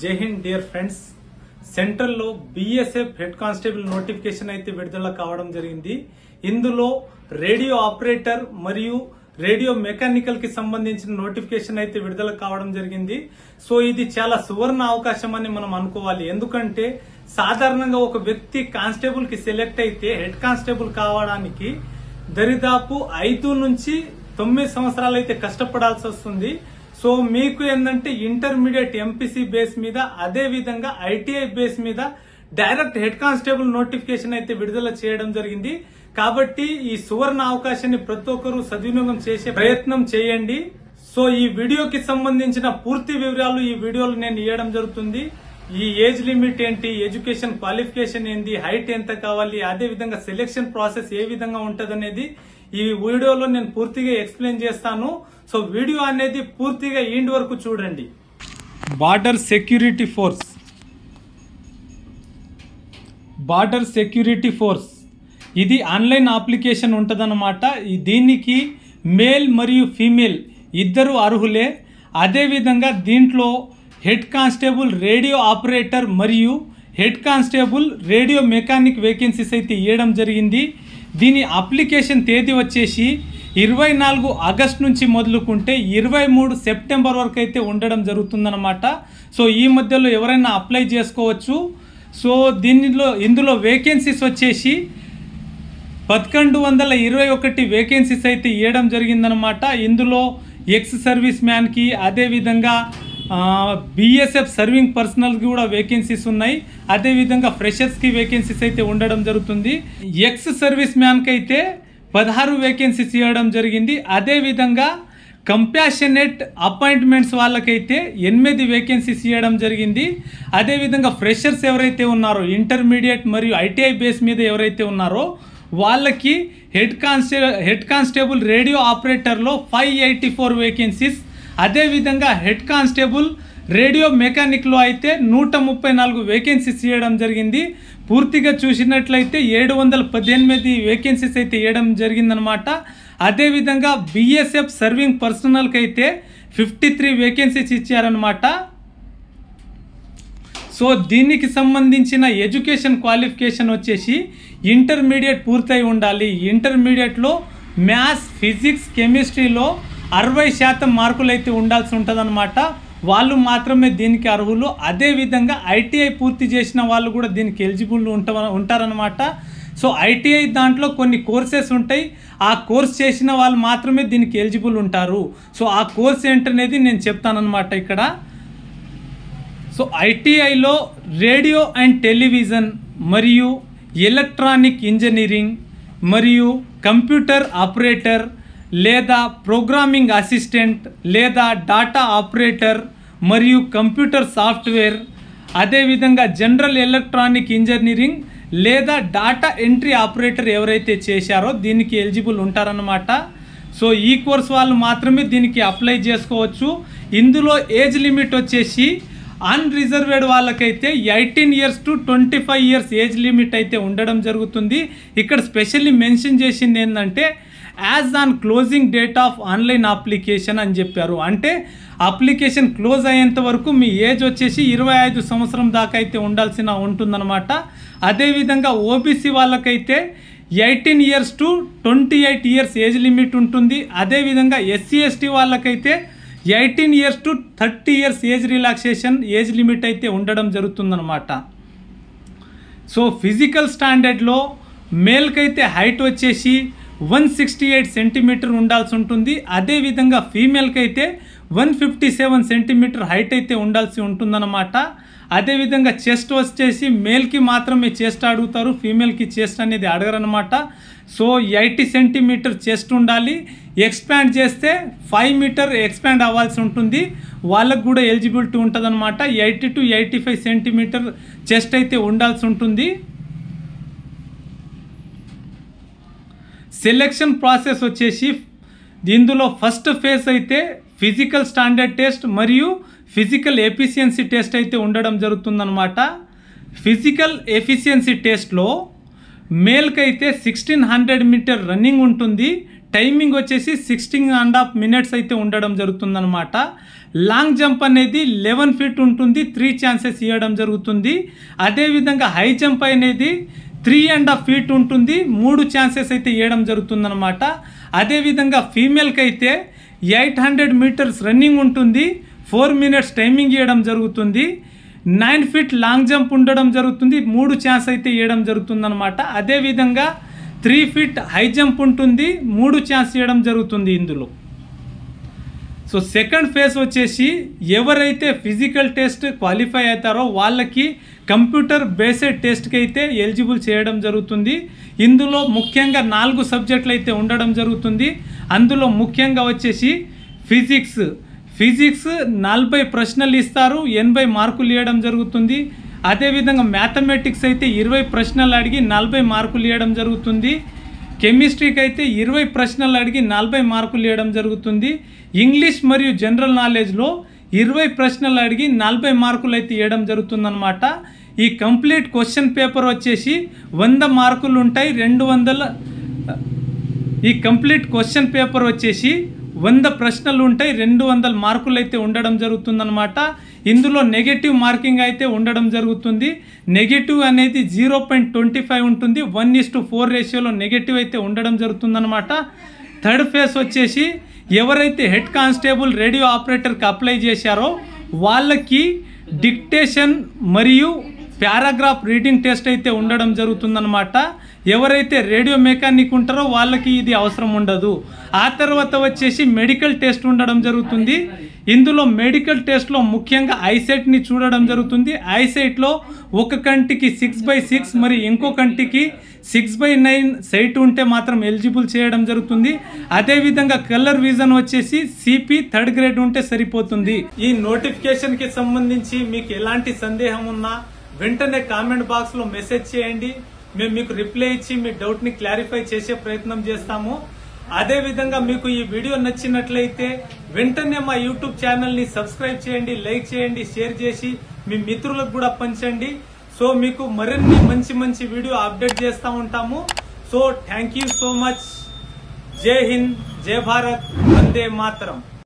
జై Hind dear friends, central లో BSF head constable notification అయితే విడుదల కావడం జరిగింది. ఇందులో రేడియో ఆపరేటర్ మరియు రేడియో మెకానికల్ కి సంబంధించిన నోటిఫికేషన్ అయితే విడుదల కావడం జరిగింది. సో ఇది చాలా సువర్ణ అవకాశం అని మనం అనుకోవాలి. ఎందుకంటే సాధారణంగా ఒక వ్యక్తి కానిస్టేబుల్ కి సెలెక్ట్ అయితే హెడ్ కానిస్టేబుల్ కావడానికి దరిదాపు 5 నుంచి 9 సంవత్సరాలు అయితే కష్టపడాల్సి వస్తుంది. సో మీకు ఏంటంటే ఇంటర్మీడియట్ ఎంపీసీ బేస్ మీద, అదే విధంగా ఐటీఐ బేస్ మీద డైరెక్ట్ హెడ్ కానిస్టేబుల్ నోటిఫికేషన్ అయితే విడుదల చేయడం జరిగింది. కాబట్టి ఈ సువర్ణ అవకాశాన్ని ప్రతి ఒక్కరూ సద్వినియోగం చేసే ప్రయత్నం చేయండి. సో ఈ వీడియోకి సంబంధించిన పూర్తి వివరాలు ఈ వీడియోలో నేను ఇవ్వడం జరుగుతుంది. ఈ ఏజ్ లిమిట్ ఏంటి, ఎడ్యుకేషన్ క్వాలిఫికేషన్ ఏంటి, హైట్ ఎంత కావాలి, అదే విధంగా సెలెక్షన్ ప్రాసెస్ ఏ విధంగా ఉంటది అనేది ఈ వీడియోలో నేను పూర్తిగా ఎక్స్ప్లెయిన్ చేస్తాను. సో వీడియో అనేది పూర్తిగా ఎండ్ వరకు చూడండి. బార్డర్ సెక్యూరిటీ ఫోర్స్ ఇది ఆన్లైన్ అప్లికేషన్ ఉంటదన్నమాట. దీనికి మేల్ మరియు ఫీమేల్ ఇద్దరు అర్హులే. అదేవిధంగా దీంట్లో హెడ్ కానిస్టేబుల్ రేడియో ఆపరేటర్ మరియు head constable radio mechanic vacancies అయితే ఇవ్వడం జరిగింది. దీని అప్లికేషన్ తేదీ వచ్చేసి 24 ఆగస్టు నుంచి మొదలుకుంటే 23 సెప్టెంబర్ వరకు అయితే ఉండడం జరుగుతుందన్నమాట. సో ఈ మధ్యలో ఎవరైనా అప్లై చేసుకోవచ్చు. సో ఇందులో వేకెన్సీస్ వచ్చేసి 1121 వేకెన్సీస్ అయితే ఇవ్వడం జరిగిందనమాట. ఇందులో ఎక్స్ సర్వీస్ మ్యాన్కి, అదేవిధంగా బిఎస్ఎఫ్ సర్వింగ్ పర్సనల్కి కూడా వేకెన్సీస్ ఉన్నాయి. అదేవిధంగా ఫ్రెషర్స్కి వేకెన్సీస్ అయితే ఉండడం జరుగుతుంది. ఎక్స్ సర్వీస్ మ్యాన్కి అయితే 16 వేకెన్సీస్ ఇవ్వడం జరిగింది. అదేవిధంగా కంపాషనేట్ అపాయింట్మెంట్స్ వాళ్ళకైతే 8 వేకెన్సీస్ ఇవ్వడం జరిగింది. అదేవిధంగా ఫ్రెషర్స్ ఎవరైతే ఉన్నారో, ఇంటర్మీడియట్ మరియు ఐటీఐ బేస్ మీద ఎవరైతే ఉన్నారో వాళ్ళకి హెడ్ కానిస్టేబుల్ రేడియో ఆపరేటర్లో 584 వేకెన్సీస్, అదేవిధంగా హెడ్ కానిస్టేబుల్ రేడియో మెకానిక్లో అయితే 134 వేకెన్సీస్ ఇవ్వడం జరిగింది. పూర్తిగా చూసినట్లయితే 718 వేకెన్సీస్ అయితే ఇవ్వడం జరిగిందనమాట. అదేవిధంగా బిఎస్ఎఫ్ సర్వింగ్ పర్సనల్కి అయితే 53 వేకెన్సీస్ ఇచ్చారనమాట. సో దీనికి సంబంధించిన ఎడ్యుకేషన్ క్వాలిఫికేషన్ వచ్చేసి ఇంటర్మీడియట్ పూర్తయి ఉండాలి. ఇంటర్మీడియట్లో మ్యాథ్స్, ఫిజిక్స్, కెమిస్ట్రీలో 60% మార్కులు అయితే ఉండాల్సి ఉంటుందన్నమాట. వాళ్ళు మాత్రమే దీనికి అర్హులు. అదేవిధంగా ఐటీఐ పూర్తి చేసిన వాళ్ళు కూడా దీనికి ఎలిజిబుల్ ఉంటారనమాట. సో ఐటీఐ దాంట్లో కొన్ని కోర్సెస్ ఉంటాయి. ఆ కోర్స్ చేసిన వాళ్ళు మాత్రమే దీనికి ఎలిజిబుల్ ఉంటారు. సో ఆ కోర్స్ ఏంటనేది నేను చెప్తానన్నమాట ఇక్కడ. సో ఐటీఐలో రేడియో అండ్ టెలివిజన్ మరియు ఎలక్ట్రానిక్ ఇంజనీరింగ్ మరియు కంప్యూటర్ ఆపరేటర్ లేదా ప్రోగ్రామింగ్ అసిస్టెంట్ లేదా డాటా ఆపరేటర్ మరియు కంప్యూటర్ సాఫ్ట్వేర్, అదేవిధంగా జనరల్ ఎలక్ట్రానిక్ ఇంజనీరింగ్ లేదా డాటా ఎంట్రీ ఆపరేటర్ ఎవరైతే చేశారో దీనికి ఎలిజిబుల్ ఉంటారన్నమాట. సో ఈ కోర్స్ వాళ్ళు మాత్రమే దీనికి అప్లై చేసుకోవచ్చు. ఇందులో ఏజ్ లిమిట్ వచ్చేసి అన్రిజర్వ్డ్ వాళ్ళకైతే 18 years to 25 years age limit అయితే ఉండడం జరుగుతుంది. ఇక్కడ స్పెషల్లీ మెన్షన్ చేసింది ఏంటంటే as on closing date of online application అని చెప్పారు. అంటే అప్లికేషన్ క్లోజ్ అయ్యేంత వరకు మీ ఏజ్ వచ్చేసి 25 సంవత్సరం దాకా అయితే ఉంటుందన్నమాట. అదేవిధంగా ఓబీసీ వాళ్ళకైతే 18 years to 28 years age limit ఉంటుంది. అదేవిధంగా ఎస్సీ ఎస్టీ వాళ్ళకైతే 18 years to 30 years age relaxation age limit అయితే ఉండడం జరుగుతుందన్నమాట. సో ఫిజికల్ స్టాండర్డ్లో మేల్కి అయితే హైట్ వచ్చేసి 168 సెంటీమీటర్ ఉండాల్సి ఉంటుంది. అదేవిధంగా ఫీమేల్కి అయితే 157 సెంటీమీటర్ హైట్ అయితే ఉండాల్సి ఉంటుందన్నమాట. అదేవిధంగా చెస్ట్ వచ్చేసి మేల్కి మాత్రమే చెస్ట్ అడుగుతారు, ఫీమేల్కి చెస్ట్ అనేది అడగరనమాట. సో 80 సెంటీమీటర్ చెస్ట్ ఉండాలి. ఎక్స్పాండ్ చేస్తే 5 మీటర్ ఎక్స్పాండ్ అవ్వాల్సి ఉంటుంది. వాళ్ళకు కూడా ఎలిజిబిలిటీ ఉంటుంది అనమాట. 80 to 85 సెంటీమీటర్ చెస్ట్ అయితే ఉండాల్సి ఉంటుంది. సెలెక్షన్ ప్రాసెస్ వచ్చేసి ఇందులో ఫస్ట్ ఫేజ్ అయితే ఫిజికల్ స్టాండర్డ్ టెస్ట్ మరియు ఫిజికల్ ఎఫిషియన్సీ టెస్ట్ అయితే ఉండడం జరుగుతుందన్నమాట. ఫిజికల్ ఎఫిషియన్సీ టెస్ట్లో మేల్కి అయితే 1600 మీటర్ రన్నింగ్ ఉంటుంది, టైమింగ్ వచ్చేసి 16.5 minutes అయితే ఉండడం జరుగుతుందన్నమాట. లాంగ్ జంప్ అనేది 11 feet ఉంటుంది, 3 chances ఇవ్వడం జరుగుతుంది. అదేవిధంగా హై జంప్ అనేది 3.5 feet ఉంటుంది, 3 chances అయితే ఇవ్వడం జరుగుతుందన్నమాట. అదేవిధంగా ఫీమేల్కి అయితే 800 meters రన్నింగ్ ఉంటుంది, 4 minutes టైమింగ్ ఇవ్వడం జరుగుతుంది. 9 feet లాంగ్ జంప్ ఉండడం జరుగుతుంది, 3 ఛాన్స్ అయితే ఇవ్వడం జరుగుతుందన్నమాట. అదేవిధంగా 3 feet హై జంప్ ఉంటుంది, 3 ఛాన్స్ ఇవ్వడం జరుగుతుంది ఇందులో. సో సెకండ్ ఫేజ్ వచ్చేసి ఎవరైతే ఫిజికల్ టెస్ట్ క్వాలిఫై అవుతారో వాళ్ళకి కంప్యూటర్ బేస్డ్ టెస్ట్కి అయితే ఎలిజిబుల్ చేయడం జరుగుతుంది. ఇందులో ముఖ్యంగా 4 సబ్జెక్టులు అయితే ఉండడం జరుగుతుంది. అందులో ముఖ్యంగా వచ్చేసి ఫిజిక్స్ 40 ప్రశ్నలు ఇస్తారు, 80 మార్కులు ఇవ్వడం జరుగుతుంది. అదేవిధంగా మ్యాథమెటిక్స్ అయితే 20 ప్రశ్నలు అడిగి 40 మార్కులు ఇవ్వడం జరుగుతుంది. కెమిస్ట్రీకి అయితే 20 ప్రశ్నలు అడిగి 40 మార్కులు ఇవ్వడం జరుగుతుంది. ఇంగ్లీష్ మరియు జనరల్ నాలెడ్జ్లో 20 ప్రశ్నలు అడిగి 40 మార్కులు అయితే ఇవ్వడం జరుగుతుందన్నమాట. ఈ కంప్లీట్ క్వశ్చన్ పేపర్ వచ్చేసి 100 మార్కులు ఉంటాయి. ఈ కంప్లీట్ క్వశ్చన్ పేపర్ వచ్చేసి 100 ప్రశ్నలు ఉంటాయి, 200 మార్కులు అయితే ఉండడం జరుగుతుందన్నమాట. ఇందులో నెగటివ్ మార్కింగ్ అయితే ఉండడం జరుగుతుంది. నెగటివ్ అనేది 0.25 ఉంటుంది, 1:4 రేషియోలో నెగటివ్ అయితే ఉండడం జరుగుతుందన్నమాట. థర్డ్ ఫేజ్ వచ్చేసి ఎవరైతే హెడ్ కానిస్టేబుల్ రేడియో ఆపరేటర్కి అప్లై చేశారో వాళ్ళకి డిక్టేషన్ మరియు పారాగ్రాఫ్ రీడింగ్ టెస్ట్ అయితే ఉండడం జరుగుతుందన్నమాట. ఎవరైతే రేడియో మెకానిక్ ఉంటారో వాళ్ళకి ఇది అవసరం ఉండదు. ఆ తర్వాత వచ్చేసి మెడికల్ టెస్ట్ ఉండడం జరుగుతుంది. ఇందులో మెడికల్ టెస్ట్లో ముఖ్యంగా ఐసైట్ని చూడడం జరుగుతుంది. ఐసైట్లో ఒక కంటికి 6/6 మరి ఇంకో కంటికి 6/9 సైట్ ఉంటే మాత్రం ఎలిజిబుల్ చేయడం జరుగుతుంది. అదేవిధంగా కలర్ విజన్ వచ్చేసి CP 3rd grade ఉంటే సరిపోతుంది. ఈ నోటిఫికేషన్కి సంబంధించి మీకు ఎలాంటి సందేహం ఉన్నా వెంటనే కామెంట్ బాక్స్లో మెసేజ్ చేయండి. మేము మీకు రిప్లై ఇచ్చి మీ డౌట్ని క్లారిఫై చేసే ప్రయత్నం చేస్తాము. అదేవిధంగా మీకు ఈ వీడియో నచ్చినట్లయితే వెంటనే మా యూట్యూబ్ ఛానల్ని సబ్స్క్రైబ్ చేయండి, లైక్ చేయండి, షేర్ చేసి మీ మిత్రులకు కూడా పంచండి. సో మీకు మరిన్ని మంచి వీడియో అప్డేట్ చేస్తూ ఉంటాము. So thank you so much. జై హింద్, జై భారత్, వందే మాతరం.